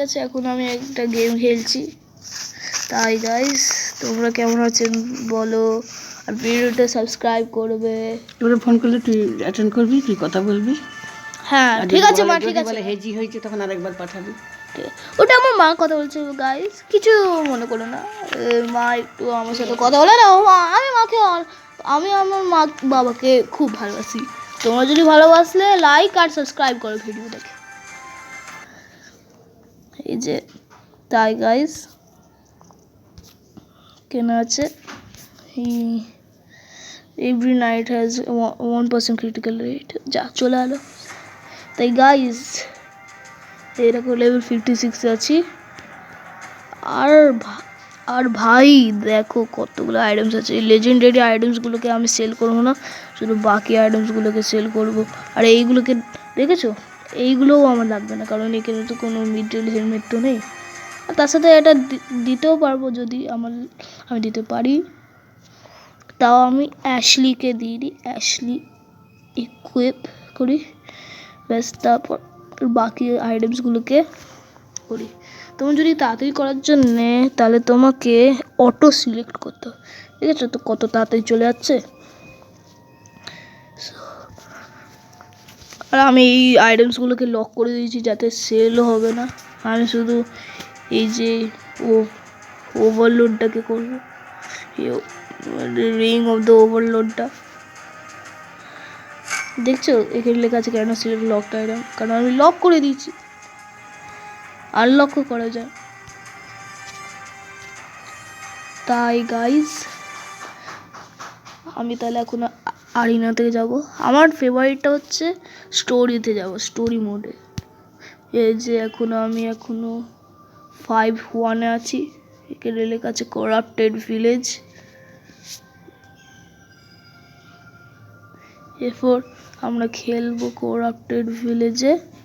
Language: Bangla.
আছে, এখন আমি একটা গেম খেলছি। তাই গাইস তোমরা কেমন আছেন বলো, আর ভিডিওটা সাবস্ক্রাইব করবে। তোরে ফোন করলে তুই অ্যাটেন্ড করবি, তুই কথা বলবি। হ্যাঁ ঠিক আছে মা, ঠিক আছে। বলে হেজি হয়েছে তখন আরেকবার পাঠাবি। ওটা আমার মা কথা বলছে গাইস, কিছু মনে করো না। মা একটু আমার সাথে কথা বলে না। আমি আমার মা বাবাকে খুব ভালোবাসি। তোমরা যদি ভালোবাসলে লাইক আর সাবস্ক্রাইব করো ভিডিওটাকে। এই যে তাই গাইস কেনা আছে। Every night has 1% critical rate, যা চলে এলো। তাই গাইস এরকম লেভেল 56 আছি। আর ভাই দেখো কতগুলো আইটেমস আছে। এই লেজেন্ডারি আইটেমসগুলোকে আমি সেল করবো না, শুধু বাকি আইটেমসগুলোকে সেল করব। আর এইগুলোকে দেখেছো, এইগুলোও আমার লাগবে না, কারণ এখানে তো কোনো মিডল হেলমেট তো নেই। আর তার সাথে এটা দিতেও পারবো, যদি আমি দিতে পারি। তাও আমি অ্যাশলিকে দিয়ে দিই, অ্যাশলি ইকুইপ করি ব্যাস, তারপর বাকি আইটেমসগুলোকে করি। তুমি যদি তাড়াতাড়ি করার জন্যে, তাহলে তোমাকে অটো সিলেক্ট করতে হবে। ঠিক আছে, তো কত তাড়াতাড়ি চলে যাচ্ছে। আর আমি এই আইটেমসগুলোকে লক করে দিয়েছি যাতে সেলও হবে না। আমি শুধু এই যে ওভারলোডটাকে করবো, রিং অফ দ্য ওভারলোডটা। দেখছো এখানে লেখা আছে কেন সিলেক্ট লকড আইটেম, কারণ আমি লক করে দিয়েছি। আনলকও করা যায়। তাই গাইস আমি তাহলে এখন আরিনা থেকে যাব। আমার ফেভারিটটা হচ্ছে স্টোরিতে যাব, স্টোরি মোডে। এই যে আমি এখনো 5-1 আছি। এখানে লেখা আছে করাপ্টেড ভিলেজ। এরপর আমরা খেলবো করাপ্টেড ভিলেজে।